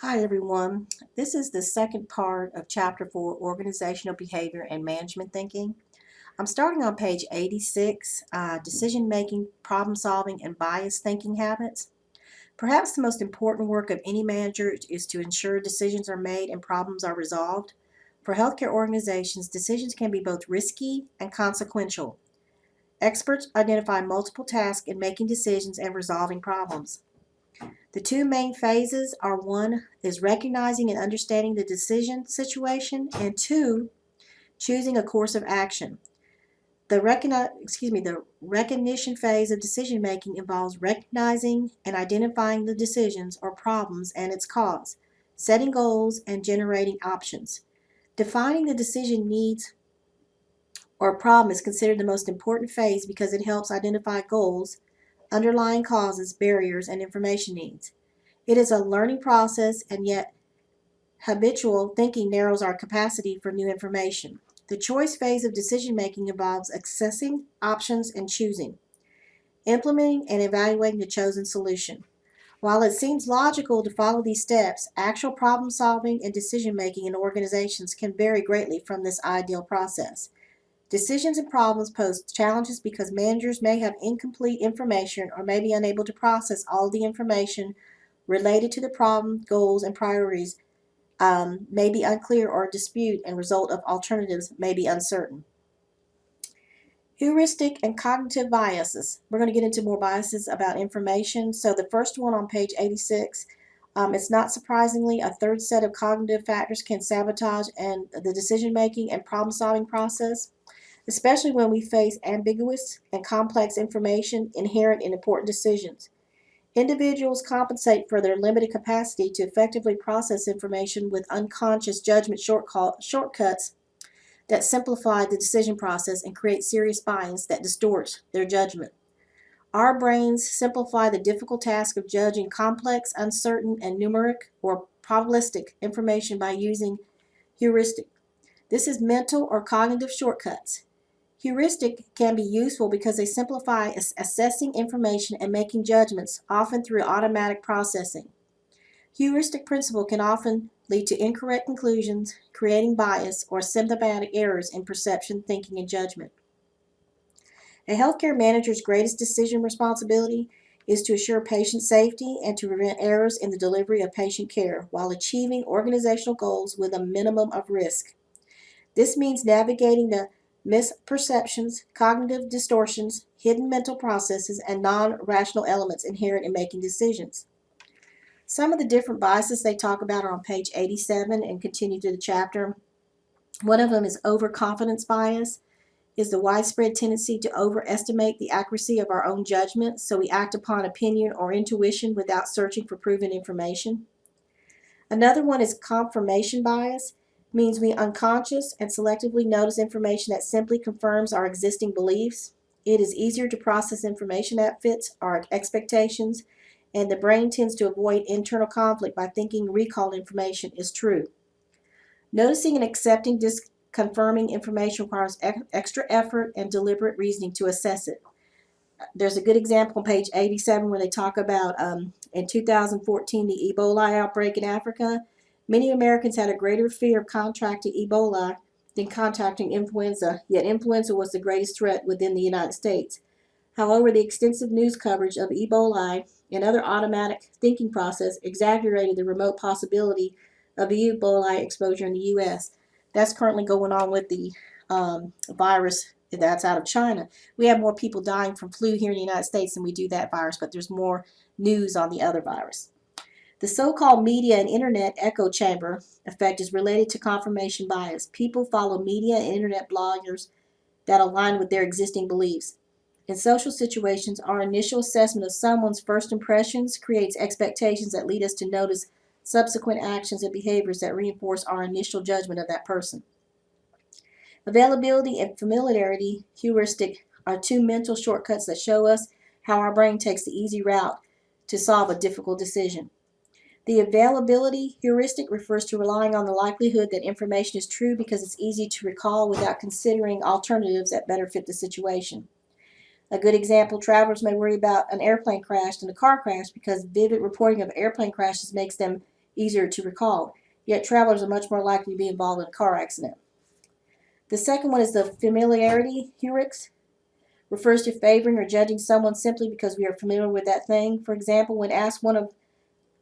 Hi everyone. This is the second part of Chapter 4, Organizational Behavior and Management Thinking. I'm starting on page 86, Decision Making, Problem Solving, and Bias Thinking Habits. Perhaps the most important work of any manager is to ensure decisions are made and problems are resolved. For healthcare organizations, decisions can be both risky and consequential. Experts identify multiple tasks in making decisions and resolving problems. The two main phases are: one is recognizing and understanding the decision situation, and two, choosing a course of action. The recognition phase of decision making involves recognizing and identifying the decisions or problems and its cause, setting goals, and generating options. Defining the decision needs or problem is considered the most important phase because it helps identify goals, underlying causes, barriers, and information needs. It is a learning process, and yet habitual thinking narrows our capacity for new information. The choice phase of decision making involves assessing options and choosing, implementing and evaluating the chosen solution. While it seems logical to follow these steps, actual problem solving and decision making in organizations can vary greatly from this ideal process. Decisions and problems pose challenges because managers may have incomplete information or may be unable to process all the information related to the problem, goals, and priorities may be unclear or dispute, and result of alternatives may be uncertain. Heuristic and cognitive biases. We're going to get into more biases about information. So the first one on page 86, it's not surprisingly a third set of cognitive factors can sabotage and the decision making and problem solving process, especially when we face ambiguous and complex information inherent in important decisions. Individuals compensate for their limited capacity to effectively process information with unconscious judgment shortcuts that simplify the decision process and create serious bias that distorts their judgment. Our brains simplify the difficult task of judging complex, uncertain, and numeric or probabilistic information by using heuristic. This is mental or cognitive shortcuts. Heuristic can be useful because they simplify assessing information and making judgments, often through automatic processing. Heuristic principle can often lead to incorrect conclusions, creating bias or symptomatic errors in perception, thinking, and judgment. A healthcare manager's greatest decision responsibility is to assure patient safety and to prevent errors in the delivery of patient care while achieving organizational goals with a minimum of risk. This means navigating the misperceptions, cognitive distortions, hidden mental processes, and non-rational elements inherent in making decisions. Some of the different biases they talk about are on page 87 and continue through the chapter. One of them is overconfidence bias, is the widespread tendency to overestimate the accuracy of our own judgment, so we act upon opinion or intuition without searching for proven information. Another one is confirmation bias, means we unconscious and selectively notice information that simply confirms our existing beliefs. It is easier to process information that fits our expectations, and the brain tends to avoid internal conflict by thinking recalled information is true. Noticing and accepting disconfirming information requires extra effort and deliberate reasoning to assess it. There's a good example on page 87 where they talk about in 2014 the Ebola outbreak in Africa. Many Americans had a greater fear of contracting Ebola than contracting influenza, yet influenza was the greatest threat within the United States. However, the extensive news coverage of Ebola and other automatic thinking process exaggerated the remote possibility of Ebola exposure in the U.S. That's currently going on with the virus that's out of China. We have more people dying from flu here in the United States than we do that virus, but there's more news on the other virus. The so-called media and internet echo chamber effect is related to confirmation bias. People follow media and internet bloggers that align with their existing beliefs. In social situations, our initial assessment of someone's first impressions creates expectations that lead us to notice subsequent actions and behaviors that reinforce our initial judgment of that person. Availability and familiarity heuristic are two mental shortcuts that show us how our brain takes the easy route to solve a difficult decision. The availability heuristic refers to relying on the likelihood that information is true because it's easy to recall without considering alternatives that better fit the situation. A good example, travelers may worry about an airplane crash and a car crash because vivid reporting of airplane crashes makes them easier to recall. Yet travelers are much more likely to be involved in a car accident. The second one is the familiarity heuristics. Refers to favoring or judging someone simply because we are familiar with that thing. For example, when asked one of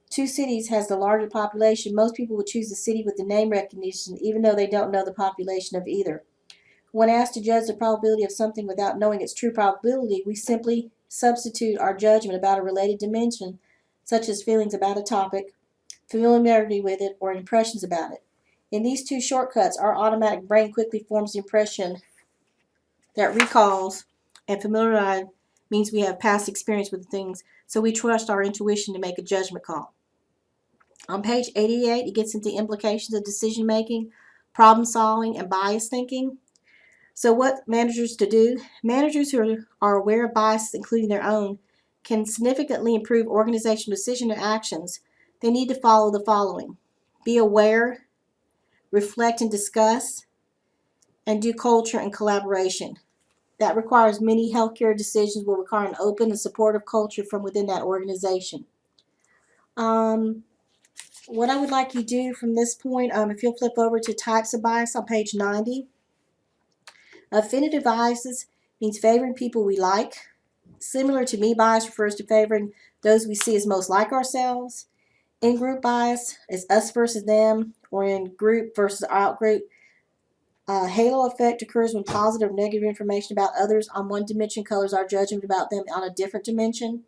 two cities has the larger population, most people would choose the city with the name recognition, even though they don't know the population of either. When asked to judge the probability of something without knowing its true probability, we simply substitute our judgment about a related dimension, such as feelings about a topic, familiarity with it, or impressions about it. In these two shortcuts, our automatic brain quickly forms the impression that recalls and familiarity means we have past experience with things, so we trust our intuition to make a judgment call. On page 88, it gets into implications of decision making, problem solving, and bias thinking. So what managers to do? Managers who are aware of biases, including their own, can significantly improve organizational decision and actions. They need to follow the following: be aware, reflect and discuss, and do culture and collaboration. That requires many healthcare decisions will require an open and supportive culture from within that organization. What I would like you to do from this point, if you'll flip over to types of bias on page 90. Affinitive biases means favoring people we like. Similar to me bias refers to favoring those we see as most like ourselves. In-group bias is us versus them, or in group versus out-group. Halo effect occurs when positive or negative information about others on one dimension colors our judgment about them on a different dimension.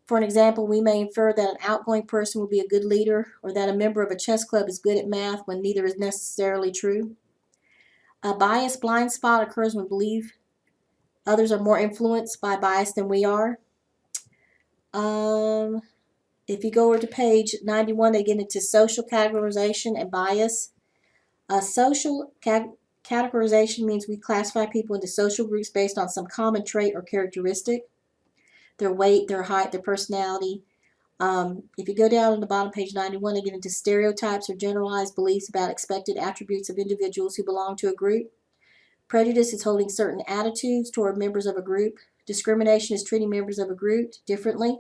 For an example, we may infer that an outgoing person will be a good leader, or that a member of a chess club is good at math when neither is necessarily true. A bias blind spot occurs when we believe others are more influenced by bias than we are. If you go over to page 91, they get into social categorization and bias. Social categorization means we classify people into social groups based on some common trait or characteristic, their weight, their height, their personality. If you go down to the bottom, page 91, they get into stereotypes or generalized beliefs about expected attributes of individuals who belong to a group. Prejudice is holding certain attitudes toward members of a group. Discrimination is treating members of a group differently.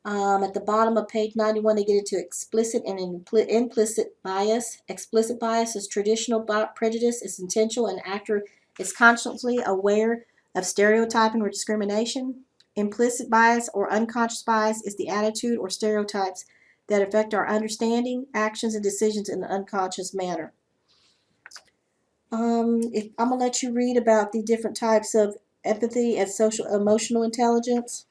At the bottom of page 91, they get into explicit and implicit bias. Explicit bias is traditional prejudice. It's intentional, and actor is consciously aware of stereotyping or discrimination. Implicit bias or unconscious bias is the attitude or stereotypes that affect our understanding, actions, and decisions in an unconscious manner. I'm going to let you read about the different types of empathy and social emotional intelligence,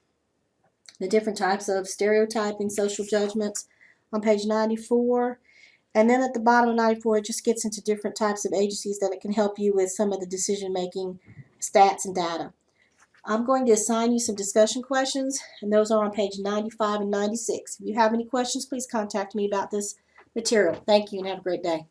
the different types of stereotyping, social judgments on page 94. And then at the bottom of 94, it just gets into different types of agencies that it can help you with some of the decision-making stats and data. I'm going to assign you some discussion questions, and those are on page 95 and 96. If you have any questions, please contact me about this material. Thank you and have a great day.